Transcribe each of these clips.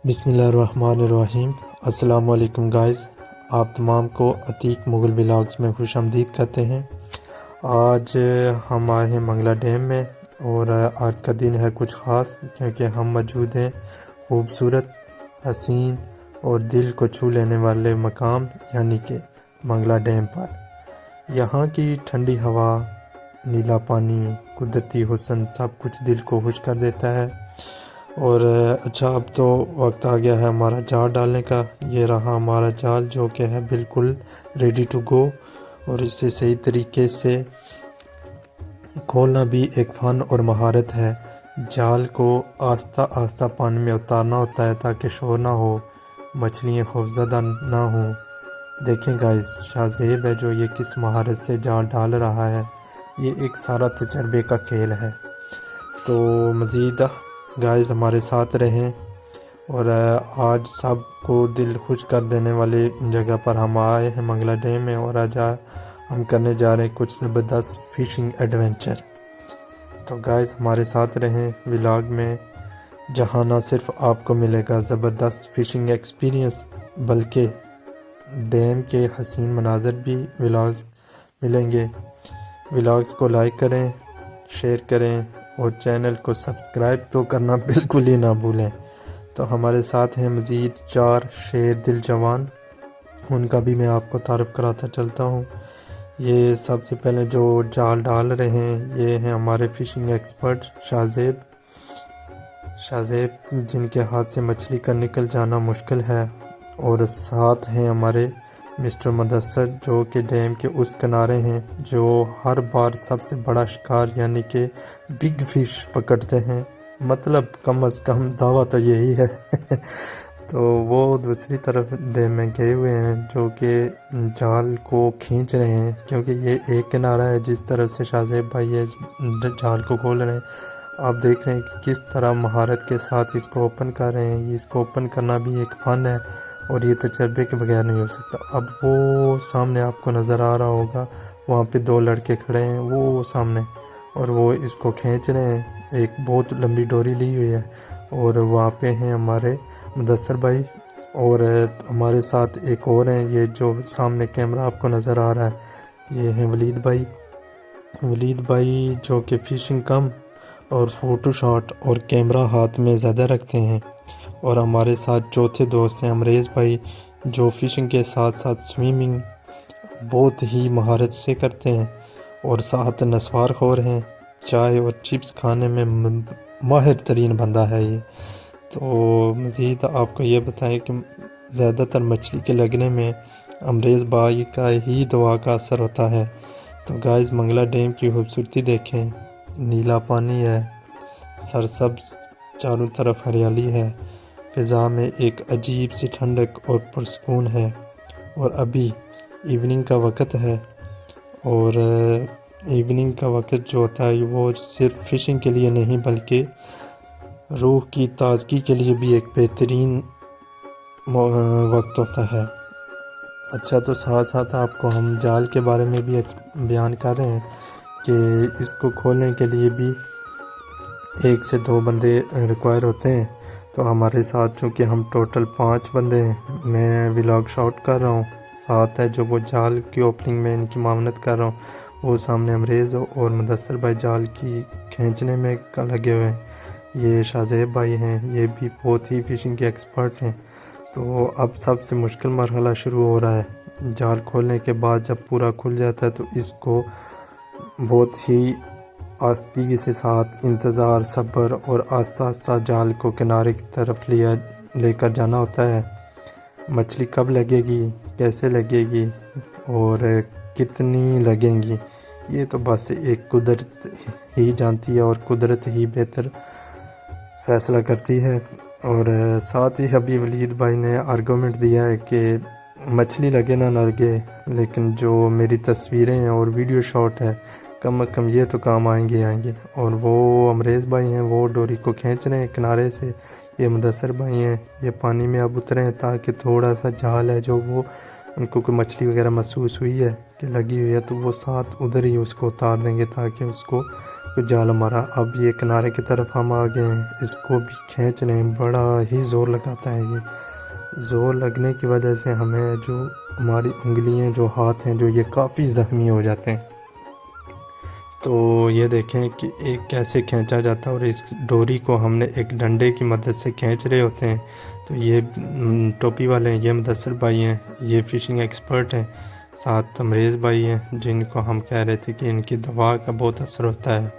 بسم اللہ الرحمن الرحیم۔ السلام علیکم گائز، آپ تمام کو عتیق مغل ولاگز میں خوش آمدید کہتے ہیں۔ آج ہم آئے ہیں منگلا ڈیم میں، اور آج کا دن ہے کچھ خاص کیونکہ ہم موجود ہیں خوبصورت، حسین اور دل کو چھو لینے والے مقام یعنی کہ منگلا ڈیم پر۔ یہاں کی ٹھنڈی ہوا، نیلا پانی، قدرتی حسن سب کچھ دل کو خوش کر دیتا ہے۔ اور اچھا، اب تو وقت آ گیا ہے ہمارا جال ڈالنے کا۔ یہ رہا ہمارا جال جو کہ ہے بالکل ریڈی ٹو گو، اور اسے صحیح طریقے سے کھولنا بھی ایک فن اور مہارت ہے۔ جال کو آہستہ آہستہ پانی میں اتارنا ہوتا ہے تاکہ شور نہ ہو، مچھلیاں خوفزدہ نہ ہوں۔ دیکھیں گائز، شاہ زیب ہے جو یہ کس مہارت سے جال ڈال رہا ہے۔ یہ ایک سارا تجربے کا کھیل ہے۔ تو مزید گائز ہمارے ساتھ رہیں، اور آج سب کو دل خوش کر دینے والی جگہ پر ہم آئے ہیں منگلا ڈیم میں، اور آج ہم کرنے جا رہے ہیں کچھ زبردست فشنگ ایڈونچر۔ تو گائز ہمارے ساتھ رہیں ولاگ میں، جہاں نہ صرف آپ کو ملے گا زبردست فشنگ ایکسپیرینس بلکہ ڈیم کے حسین مناظر بھی ولاگز ملیں گے۔ ولاگز کو لائک کریں، شیئر کریں اور چینل کو سبسکرائب تو کرنا بالکل ہی نہ بھولیں۔ تو ہمارے ساتھ ہیں مزید 4 شیر دل جوان، ان کا بھی میں آپ کو تعارف کراتا چلتا ہوں۔ یہ سب سے پہلے جو جال ڈال رہے ہیں یہ ہیں ہمارے فشنگ ایکسپرٹ شاہ زیب جن کے ہاتھ سے مچھلی کا نکل جانا مشکل ہے، اور ساتھ ہیں ہمارے مسٹر مدثر جو کہ ڈیم کے اس کنارے ہیں، جو ہر بار سب سے بڑا شکار یعنی کہ بگ فش پکڑتے ہیں۔ مطلب کم از کم دعویٰ تو یہی ہے۔ تو وہ دوسری طرف ڈیم میں گئے ہوئے ہیں جو کہ جال کو کھینچ رہے ہیں، کیونکہ یہ ایک کنارہ ہے جس طرف سے شاہ زیب بھائی یہ جال کو کھول رہے ہیں۔ آپ دیکھ رہے ہیں کہ کس طرح مہارت کے ساتھ اس کو اوپن کر رہے ہیں۔ اس کو اوپن کرنا بھی ایک فن ہے، اور یہ تجربے کے بغیر نہیں ہو سکتا۔ اب وہ سامنے آپ کو نظر آ رہا ہوگا، وہاں پہ 2 لڑکے کھڑے ہیں وہ سامنے، اور وہ اس کو کھینچ رہے ہیں۔ ایک بہت لمبی ڈوری لی ہوئی ہے، اور وہاں پہ ہیں ہمارے مدثر بھائی، اور ہمارے ساتھ ایک اور ہیں، یہ جو سامنے کیمرہ آپ کو نظر آ رہا ہے یہ ہیں ولید بھائی جو کہ فشنگ کم اور فوٹو شاٹ اور کیمرہ ہاتھ میں زیادہ رکھتے ہیں۔ اور ہمارے ساتھ چوتھے دوست ہیں امریز بھائی، جو فشنگ کے ساتھ ساتھ سوئمنگ بہت ہی مہارت سے کرتے ہیں، اور ساتھ نسوار خور ہیں، چائے اور چپس کھانے میں ماہر ترین بندہ ہے یہ۔ تو مزید آپ کو یہ بتائیں کہ زیادہ تر مچھلی کے لگنے میں امریز بھائی کا ہی دعا کا اثر ہوتا ہے۔ تو گائز منگلا ڈیم کی خوبصورتی دیکھیں، نیلا پانی ہے، سرسبز چاروں طرف ہریالی ہے، فضا میں ایک عجیب سی ٹھنڈک اور پرسکون ہے۔ اور ابھی ایوننگ کا وقت ہے، اور ایوننگ کا وقت جو ہوتا ہے وہ صرف فشنگ کے لیے نہیں بلکہ روح کی تازگی کے لیے بھی ایک بہترین وقت ہوتا ہے۔ اچھا، تو ساتھ ساتھ آپ کو ہم جال کے بارے میں بھی بیان کر رہے ہیں کہ اس کو کھولنے کے لیے بھی 1 سے 2 بندے ریکوائر ہوتے ہیں۔ تو ہمارے ساتھ چونکہ ہم ٹوٹل 5 بندے ہیں، میں ولاگ شاٹ کر رہا ہوں، ساتھ ہے جو وہ جال کی اوپننگ میں ان کی معاونت کر رہا ہوں، وہ سامنے امریز اور مدثر بھائی جال کی کھینچنے میں لگے ہوئے ہیں۔ یہ شاہ زیب بھائی ہیں، یہ بھی بہت ہی فشنگ کے ایکسپرٹ ہیں۔ تو اب سب سے مشکل مرحلہ شروع ہو رہا ہے۔ جال کھولنے کے بعد جب پورا کھل جاتا ہے تو اس کو بہت ہی آستگی سے ساتھ انتظار، صبر اور آہستہ آہستہ جال کو کنارے کی طرف لے کر جانا ہوتا ہے۔ مچھلی کب لگے گی، کیسے لگے گی اور کتنی لگیں گی، یہ تو بس ایک قدرت ہی جانتی ہے، اور قدرت ہی بہتر فیصلہ کرتی ہے۔ اور ساتھ ہی ابھی ولید بھائی نے آرگومنٹ دیا ہے کہ مچھلی لگے نہ لگے، لیکن جو میری تصویریں ہیں اور ویڈیو شاٹ ہے کم از کم یہ تو کام آئیں گے۔ اور وہ امریز بھائی ہیں، وہ ڈوری کو کھینچ رہے ہیں کنارے سے۔ یہ مدثر بھائی ہیں، یہ پانی میں اب اترے ہیں تاکہ تھوڑا سا جال ہے جو وہ ان کو کوئی مچھلی وغیرہ محسوس ہوئی ہے کہ لگی ہوئی ہے تو وہ ساتھ ادھر ہی اس کو اتار دیں گے تاکہ اس کو کوئی جال ہمارا۔ اب یہ کنارے کی طرف ہم آ گئے ہیں، اس کو بھی کھینچ رہے ہیں، بڑا ہی زور لگاتا ہے یہ۔ زور لگنے کی وجہ سے ہمیں جو ہماری انگلیاں، جو ہاتھ ہیں، جو یہ کافی زخمی ہو جاتے ہیں۔ تو یہ دیکھیں کہ ایک کیسے کھینچا جاتا ہے، اور اس ڈوری کو ہم نے ایک ڈنڈے کی مدد سے کھینچ رہے ہوتے ہیں۔ تو یہ ٹوپی والے ہیں، یہ مدثر بھائی ہیں، یہ فشنگ ایکسپرٹ ہیں۔ ساتھ امریز بھائی ہیں، جن کو ہم کہہ رہے تھے کہ ان کی دوا کا بہت اثر ہوتا ہے،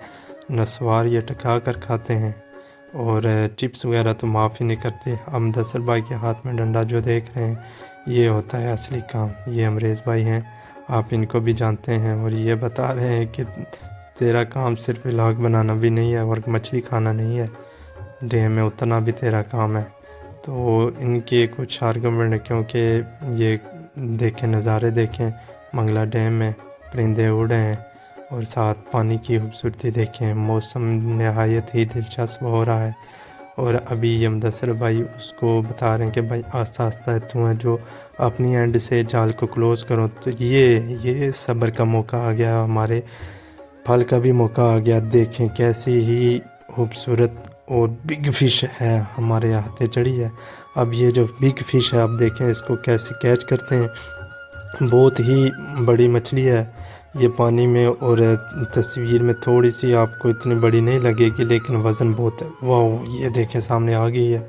نسوار یہ ٹکا کر کھاتے ہیں، اور چپس وغیرہ تو معاف ہی نہیں کرتے۔ اب مدثر بھائی کے ہاتھ میں ڈنڈا جو دیکھ رہے ہیں، یہ ہوتا ہے اصلی کام۔ یہ امریز بھائی ہیں، آپ ان کو بھی جانتے ہیں، اور یہ بتا رہے ہیں کہ تیرا کام صرف ولاگ بنانا بھی نہیں ہے اور مچھلی کھانا نہیں ہے، ڈیم میں اترنا بھی تیرا کام ہے۔ تو ان کے کچھ آرگومنٹ ہے، کیونکہ یہ دیکھیں، نظارے دیکھیں منگلا ڈیم میں، پرندے اڑ رہے ہیں، اور ساتھ پانی کی خوبصورتی دیکھیں، موسم نہایت ہی دلچسپ ہو رہا ہے۔ اور ابھی یہ مدثر بھائی اس کو بتا رہے ہیں کہ بھائی آہستہ آہستہ تو ہے جو اپنی اینڈ سے جال کو کلوز کرو۔ تو یہ صبر کا موقع آ گیا، ہمارے پھل کا بھی موقع آ گیا۔ دیکھیں کیسی ہی خوبصورت اور بگ فش ہے ہمارے ہاتھے چڑھی ہے۔ اب یہ جو بگ فش ہے، آپ دیکھیں اس کو کیسے کیچ کرتے ہیں، بہت ہی بڑی مچھلی ہے یہ پانی میں، اور تصویر میں تھوڑی سی آپ کو اتنی بڑی نہیں لگے گی، لیکن وزن بہت ہے۔ واو، یہ دیکھیں سامنے آ گئی ہے۔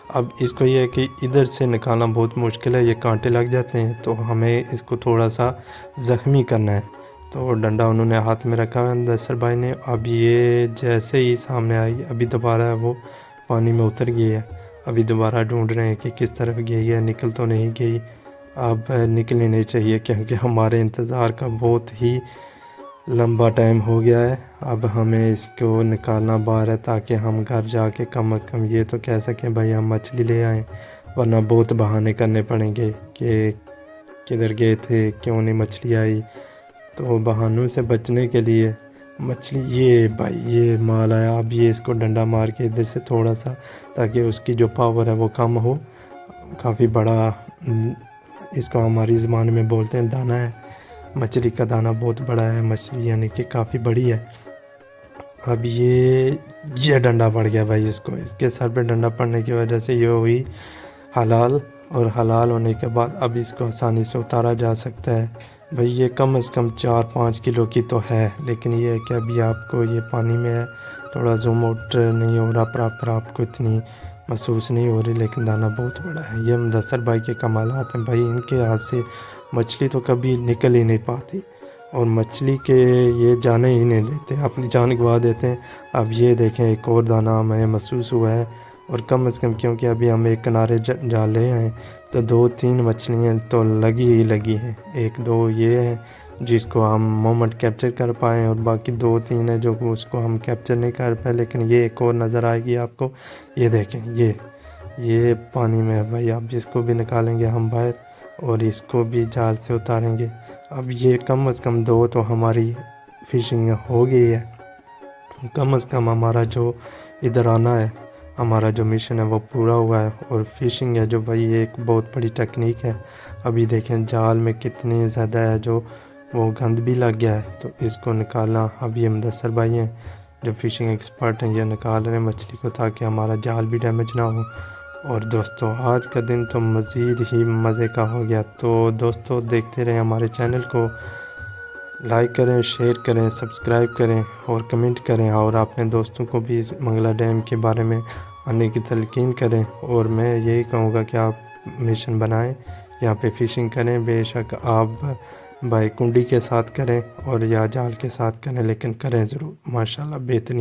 اب اس کو یہ ہے کہ ادھر سے نکالنا بہت مشکل ہے، یہ کانٹے لگ جاتے ہیں، تو ہمیں اس کو تھوڑا سا زخمی کرنا ہے۔ تو ڈنڈا انہوں نے ہاتھ میں رکھا ہے مدثر بھائی نے۔ اب یہ جیسے ہی سامنے آئی، ابھی دوبارہ وہ پانی میں اتر گئی ہے، ابھی دوبارہ ڈھونڈ رہے ہیں کہ کس طرف گئی ہے، نکل تو نہیں گئی۔ اب نکلنی نہیں چاہیے، کیونکہ ہمارے انتظار کا بہت ہی لمبا ٹائم ہو گیا ہے۔ اب ہمیں اس کو نکالنا باہر ہے، تاکہ ہم گھر جا کے کم از کم یہ تو کہہ سکیں بھائی ہم مچھلی لے آئیں، ورنہ بہت بہانے کرنے پڑیں گے کہ کدھر گئے تھے، کیوں نہیں مچھلی آئی۔ تو بہانوں سے بچنے کے لیے مچھلی، یہ بھائی یہ مال آیا۔ اب یہ اس کو ڈنڈا مار کے ادھر سے تھوڑا سا، تاکہ اس کی جو پاور ہے وہ کم ہو۔ کافی بڑا، اس کو ہماری زبان میں بولتے ہیں دانہ ہے، مچھلی کا دانہ بہت بڑا ہے، مچھلی یعنی کہ کافی بڑی ہے۔ اب یہ ڈنڈا پڑ گیا بھائی، اس کے سر پہ ڈنڈا پڑنے کی وجہ سے یہ ہوئی حلال، اور حلال ہونے کے بعد اب اس کو آسانی سے اتارا جا سکتا ہے۔ بھائی یہ کم از کم 4-5 کلو کی تو ہے، لیکن یہ ہے کہ ابھی آپ کو یہ پانی میں ہے، تھوڑا زوم آؤٹ نہیں ہو رہا پراپر، آپ کو اتنی محسوس نہیں ہو رہی، لیکن دانہ بہت بڑا ہے۔ یہ مدثر بھائی کے کمالات ہیں بھائی، ان کے ہاتھ سے مچھلی تو کبھی نکل ہی نہیں پاتی، اور مچھلی کے یہ جانے ہی نہیں دیتے، اپنی جان گوا دیتے ہیں۔ اب یہ دیکھیں ایک اور دانہ ہمیں محسوس ہوا ہے، اور کم از کم کیونکہ ابھی ہم ایک کنارے جال لے آئے ہیں، تو 2-3 مچھلیاں تو لگی ہیں۔ 1-2 یہ ہیں جس کو ہم مومنٹ کیپچر کر پائیں، اور باقی 2-3 ہیں جو اس کو ہم کیپچر نہیں کر پائے، لیکن یہ ایک اور نظر آئے گی آپ کو۔ یہ دیکھیں یہ پانی میں ہے بھائی، اب اس کو بھی نکالیں گے ہم باہر، اور اس کو بھی جال سے اتاریں گے۔ اب یہ کم از کم 2 تو ہماری فشنگ ہو گئی ہے، کم از کم ہمارا جو ادھر آنا ہے، ہمارا جو مشن ہے وہ پورا ہوا ہے۔ اور فشنگ ہے جو بھائی یہ ایک بہت بڑی ٹیکنیک ہے۔ ابھی دیکھیں جال میں کتنی زیادہ ہے، جو وہ گند بھی لگ گیا ہے، تو اس کو نکالنا اب یہ مدثر بھائی ہیں جو فشنگ ایکسپرٹ ہیں، یہ نکال رہے ہیں مچھلی کو، تاکہ ہمارا جال بھی ڈیمیج نہ ہو۔ اور دوستو آج کا دن تو مزید ہی مزے کا ہو گیا۔ تو دوستو دیکھتے رہیں ہمارے چینل کو، لائک کریں، شیئر کریں، سبسکرائب کریں، اور کمنٹ کریں، اور اپنے دوستوں کو بھی اس منگلا ڈیم کے بارے میں آنے کی تلقین کریں۔ اور میں یہی کہوں گا کہ آپ مشن بنائیں، یہاں پہ فشنگ کریں، بے شک آپ بائی کنڈی کے ساتھ کریں اور یا جال کے ساتھ کریں، لیکن کریں ضرور، ماشاءاللہ بہترین۔